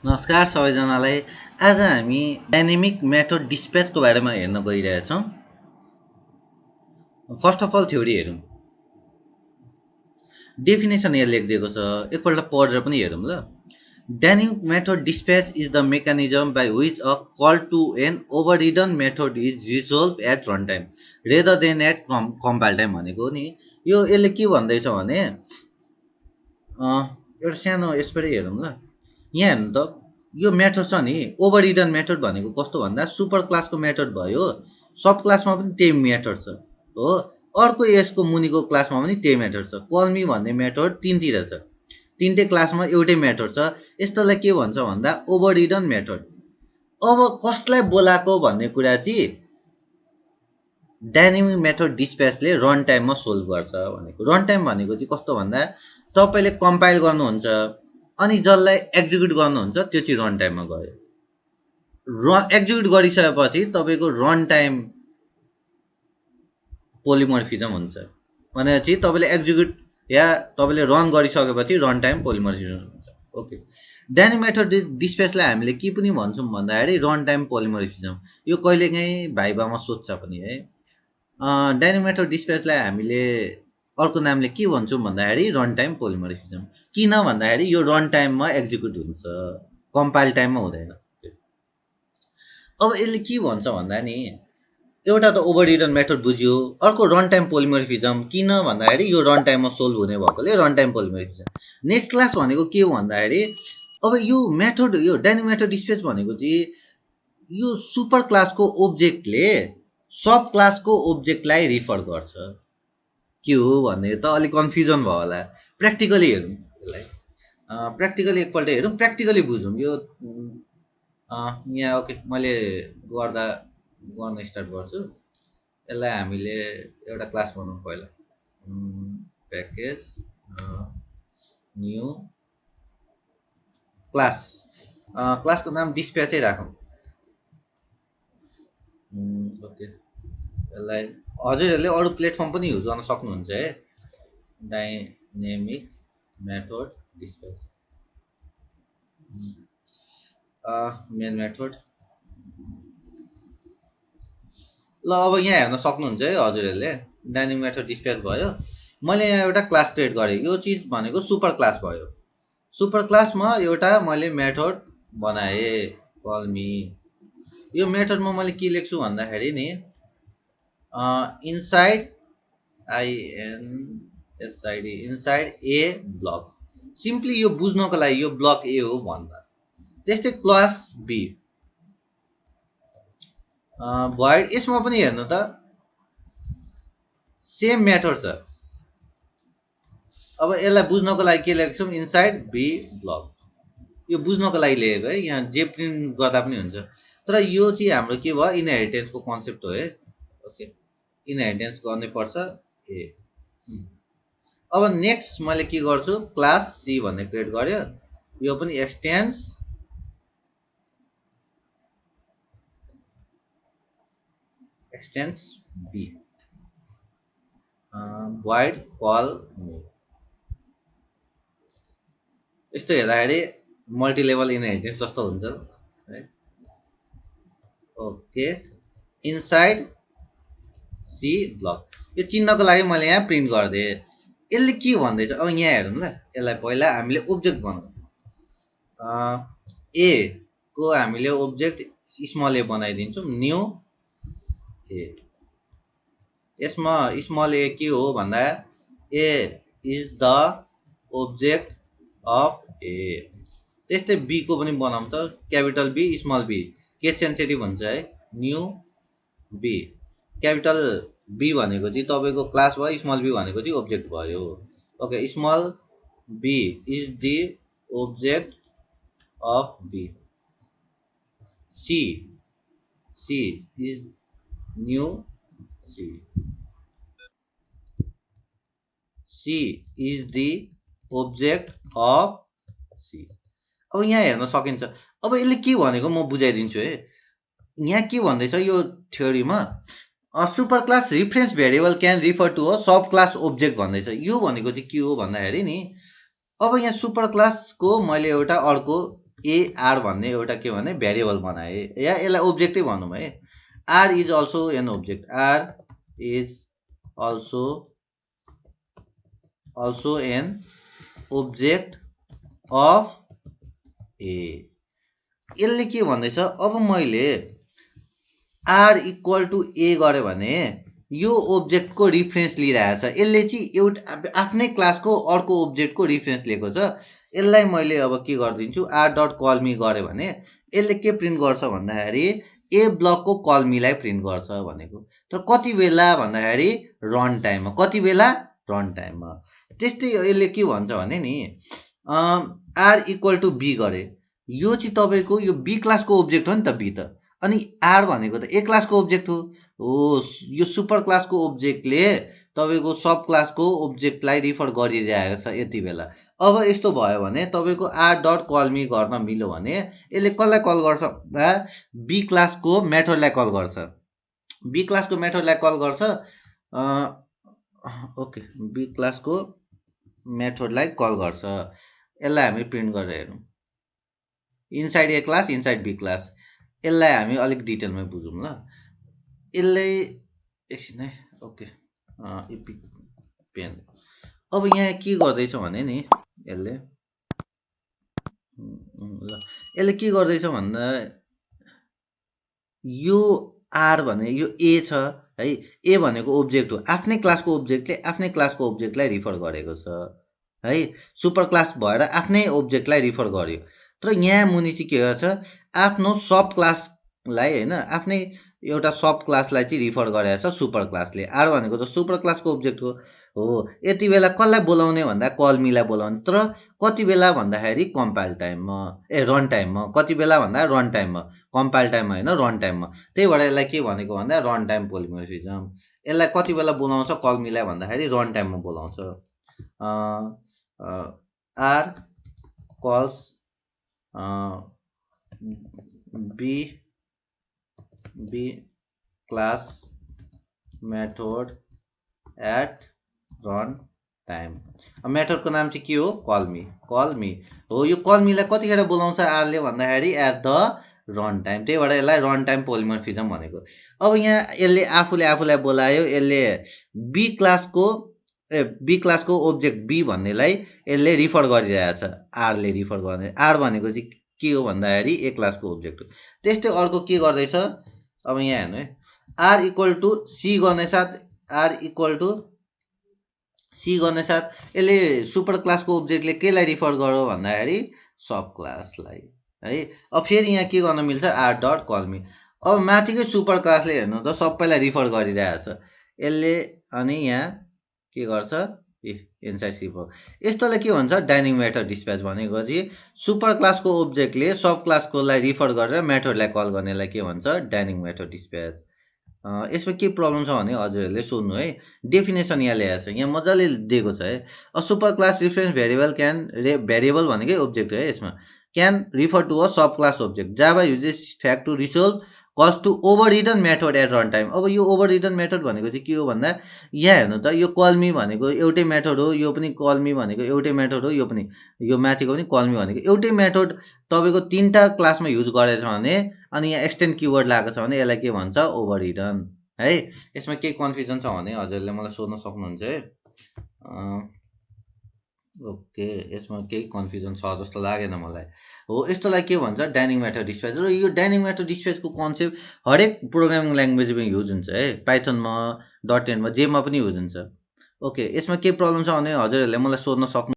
नमस्कार सबैजनालाई। आज हामी डाइनेमिक मेथड डिस्प्याचको बारेमा हेर्न गइरहेछौँ। फर्स्ट अफ अल थ्योरी हेरौँ। डेफिनेसन यहाँ लेखिदिएको छ, एकपल्ट पढेर पनि हेरौँ ल। Dynamic method dispatch is the mechanism by which a call to an overridden method is resolved at run time rather than at compile time भनेको नि। यो यसले के भन्दैछ भने एउटा सानो यसबाटै हेरौँ ल। यहाँ हेर्नु त, यो मेथड छ नि, ओभररिडन मेथड भनेको कस्तो भन्दा सुपर क्लासको मेथड भयो, सब क्लासमा पनि त्यही मेथड छ हो। अर्को यसको मुनिको क्लासमा पनि त्यही मेथड छ। कलमी भन्ने मेथड तिनतिर छ, तिनटै क्लासमा एउटै मेथड छ। यस्तोलाई के भन्छ भन्दा ओभररिडन मेथड। अब कसलाई बोलाएको भन्ने कुरा चाहिँ डाइनेमिक मेथड डिस्प्याचले रन टाइममा सोल्भ गर्छ भनेको। रन टाइम भनेको चाहिँ कस्तो भन्दा तपाईँले कम्पाइल गर्नुहुन्छ अनि जसलाई एक्जिक्युट गर्नुहुन्छ त्यो चाहिँ रन टाइममा गयो। एक्जिक्युट गरिसकेपछि तपाईँको रन टाइम पोलिमर्फिजम हुन्छ भनेपछि तपाईँले एक्जिक्युट या तपाईँले रन गरिसकेपछि रन टाइम पोलिमर्फिजम हुन्छ। ओके, डाइनेमिक मेथड डिस्प्याचलाई हामीले के पनि भन्छौँ भन्दाखेरि रन टाइम पोलिमर्फिजम। यो कहिलेकाहीँ भाइभामा सोध्छ पनि है। डाइनेमिक मेथड डिस्प्याचलाई हामीले अर्को नामले के भन्छौँ भन्दाखेरि रन टाइम पोलिमर्फिजम। किन भन्दाखेरि यो रन टाइममा एक्जिक्युट हुन्छ, कम्पाइल टाइममा हुँदैन। अब यसले के भन्छ भन्दा नि, एउटा त ओभररिडन मेथड बुझ्यो, अर्को रन टाइम पोलिमर्फिजम। किन भन्दाखेरि यो रन टाइममा सोल्भ हुने भएकोले रन टाइम पोलिमर्फिजम। नेक्स्ट क्लास भनेको के हो भन्दाखेरि अब यो मेथड, यो डाइनेमिक मेथड डिस्प्याच भनेको चाहिँ यो सुपर क्लासको ओब्जेक्टले सब क्लासको ओब्जेक्टलाई रिफर गर्छ। के हो भन्ने त अलिक कन्फ्युजन भयो होला। प्र्याक्टिकली हेरौँ यसलाई। प्र्याक्टिकली एकपल्ट हेरौँ, प्र्याक्टिकली बुझौँ यो। यहाँ ओके, मैले गर्न स्टार्ट गर्छु। यसलाई हामीले एउटा क्लास बनाउँ पहिला। Package new class. क्लासको नाम डिस्प्याचै राखौँ। ओके, यसलाई हजुरहरूले अरू प्लेटफर्म पनि युज गर्न सक्नुहुन्छ है। Dynamic method dispatch main method. ल अब यहाँ हेर्न सक्नुहुन्छ है हजुरहरूले, डाइनेमिक मेथड डिस्प्याच भयो। मैले यहाँ एउटा क्लास क्रिएट गरेँ। यो चिज भनेको सुपर क्लास भयो। सुपर क्लासमा एउटा मैले मेथड बनाएँ, कलमी। यो मेथडमा मैले के लेख्छु भन्दाखेरि नि, inside I N S I D E inside a block. Simply यो बुझ्नको लागि यो ब्लक ए हो भन्दा। त्यस्तै क्लास बी भोइड, यसमा पनि हेर्नु त सेम मेथड छ। अब यसलाई बुझ्नको लागि के लेख्छौँ, इनसाइड बी ब्लक। यो बुझ्नको लागि लेखेको है, यहाँ जे प्रिन्ट गर्दा पनि हुन्छ। तर यो चाहिँ हाम्रो के भयो, इनहेरिटेन्सको कन्सेप्ट हो है। ओके, इनहेरिटेन्स गर्नै पर्छ ए। अब नेक्स्ट मैले के गर्छु, क्लास सी भन्ने क्रिएट गर्यो। यो पनि extends B void call me. यस्तो हेर्दाखेरि मल्टिलेभल इनहेरिटेन्स जस्तो हुन्छ है। Okay, inside C block. यो चिन्हको लागि मैले यहाँ प्रिन्ट गरिदिएँ। यसले के भन्दैछ अब यहाँ हेरौँ ल। यसलाई पहिला हामीले ओब्जेक्ट बनाउँ। ए को हामीले ओब्जेक्ट स्मल ए बनाइदिन्छौँ, न्यू ए। यसमा स्मल ए के हो भन्दा A is the object of A. त्यस्तै बी को पनि बनाऊँ त, capital B small B, case sensitive हुन्छ है। न्यू बी, क्यापिटल बी भनेको चाहिँ तपाईँको क्लास भयो, स्मल बी भनेको चाहिँ ओब्जेक्ट भयो। Okay, small B is the object of B. C, C is new C, C is the object of C. अब यहाँ हेर्न सकिन्छ। अब यसले के भनेको म बुझाइदिन्छु है। यहाँ के भन्दैछ यो थ्योरीमा, super class reference variable can refer to a sub class object भन्दैछ। यो भनेको चाहिँ के हो भन्दाखेरि नि, अब यहाँ सुपर क्लासको मैले एउटा अर्को आर भन्ने एउटा के भने भेरिएबल बनाए या यसलाई ओब्जेक्टै भनौँ है। R is also an object, R is also an object of A. यसले के भन्दैछ, अब मैले आर इक्वल टु ए गऱ्यो भने यो ओब्जेक्टको रिफरेन्स लिइरहेछ। यसले चाहिँ एउटा आफ्नै क्लासको अर्को ओब्जेक्टको रिफरेन्स लिएको छ। यसलाई मैले अब के गरिदिन्छु, आर डट कलमी गऱ्यो भने यसले के प्रिन्ट गर्छ भन्दाखेरि ए ब्लकको कलमीलाई प्रिन्ट गर्छ भनेको। तर कति बेला भन्दाखेरि रन टाइममा। कति बेला? रन टाइममा। त्यस्तै यसले के भन्छ भने नि आर इक्वल टु बी गरे, यो चाहिँ तपाईँको यो बी क्लासको ओब्जेक्ट हो नि त बी त, अनि आर भनेको त ए क्लासको ओब्जेक्ट हो। यो सुपर क्लासको ओब्जेक्टले तपाईँको सब क्लासको ओब्जेक्टलाई रिफर गरिरहेको छ यति बेला। अब यस्तो भयो भने तपाईँको आर डट कलमी गर्न मिल्यो भने यसले कसलाई कल गर्छ भन्दा बी क्लासको मेथडलाई कल गर्छ। बी क्लासको मेथडलाई कल गर्छ। ओके, बी क्लासको मेथडलाई कल गर्छ। यसलाई हामी प्रिन्ट गरेर हेरौँ, inside A class inside B class. यसलाई हामी अलिक डिटेलमै बुझौँ ल। यसलाई एकछिन है। Okay, epic pen. अब यहाँ के गर्दैछ भने नि यसले यसले के गर्दैछ भन्दा यो आर भने यो ए छ है, ए भनेको ओब्जेक्ट हो। आफ्नै क्लासको ओब्जेक्टले आफ्नै क्लासको ओब्जेक्टलाई रिफर गरेको छ है। सुपर क्लास भएर आफ्नै ओब्जेक्टलाई रिफर गर्यो। तर यहाँ मुनि चाहिँ के गर्छ, आफ्नो सब क्लासलाई होइन, आफ्नै एउटा सब क्लासलाई चाहिँ रिफर गरेको छ सुपर क्लासले। आर भनेको त सुपर क्लासको ओब्जेक्ट हो। यति बेला कसलाई बोलाउने भन्दा कलमीलाई बोलाउने। तर कति बेला भन्दाखेरि कम्पाइल टाइममा, रन टाइममा। कति बेला भन्दा रन टाइममा, कम्पाइल टाइममा होइन, रन टाइममा। त्यही भएर यसलाई के भनेको भन्दा रन टाइम पोलिमोर्फिजम। यसलाई कति बेला बोलाउँछ कलमीलाई भन्दाखेरि रन टाइममा बोलाउँछ। R calls B class method at run time. मेथडको नाम चाहिँ के हो, कलमी। कलमी हो। यो कलमीलाई कतिखेर बोलाउँछ आरले भन्दाखेरि एट द रन टाइम। त्यही भएर यसलाई रन टाइम पोलिमोर्फिजम भनेको। अब यहाँ यसले आफूलाई बोलायो। यसले बी क्लासको ओब्जेक्ट बी भन्नेलाई यसले रिफर गरिरहेछ, आरले रिफर गर्ने। आर भनेको चाहिँ के हो भन्दाखेरि ए क्लासको ओब्जेक्ट हो। त्यस्तै अर्को के गर्दैछ, अब यहाँ हेर्नु है, आर इक्वल टु सी गर्ने साथ यसले सुपर क्लासको ओब्जेक्टले केलाई रिफर गर्यो भन्दाखेरि सब क्लासलाई है। अब फेरि यहाँ के गर्न मिल्छ, आर डट कलमी। अब माथिकै सुपर क्लासले हेर्नु त सबैलाई रिफर गरिरहेछ यसले। अनि यहाँ के गर्छ, इनसाइड सुपर। यस्तोलाई के भन्छ, डाइनिङ मेथड डिस्प्याच भनेको चाहिँ सुपर क्लासको ओब्जेक्टले सब क्लासकोलाई रिफर गरेर मेथडलाई कल गर्नेलाई के भन्छ, डाइनिङ मेथड डिस्प्याच। यसमा के प्रब्लम छ भने हजुरहरूले सोध्नु है। डेफिनेसन यहाँ ल्याएको छ, यहाँ मजाले दिएको छ है। A super class reference variable variable भनेकै ओब्जेक्ट हो है। यसमा can refer to a sub class object. Java uses fact to resolve calls to overridden method at run time. अब यो ओभररिडन मेथड भनेको चाहिँ के हो भन्दा यहाँ हेर्नु त, यो कलमी भनेको एउटै मेथड हो, यो पनि कलमी भनेको एउटै मेथड हो, यो पनि, यो माथिको पनि कलमी भनेको एउटै मेथड तपाईँको तिनवटा क्लासमा युज गरेछ भने, अनि यहाँ एक्सटेन्ड किवर्ड लगाएको छ भने यसलाई के भन्छ, ओभररिडन है। यसमा केही कन्फ्युजन छ भने हजुरहरूले मलाई सोध्न सक्नुहुन्छ है। ओके, यसमा केही कन्फ्युजन छ जस्तो लागेन मलाई। हो, यस्तोलाई के भन्छ, डाइनिङ मेथड डिस्प्याच। र यो डाइनिङ मेथड डिस्प्याचको कन्सेप्ट हरेक प्रोग्रामिङ ल्याङ्ग्वेजमा युज हुन्छ है, पाइथनमा, डट नेटमा, जेमा पनि युज हुन्छ। ओके, यसमा के प्रब्लम छ भने हजुरहरूले मलाई सोध्न सक्नु।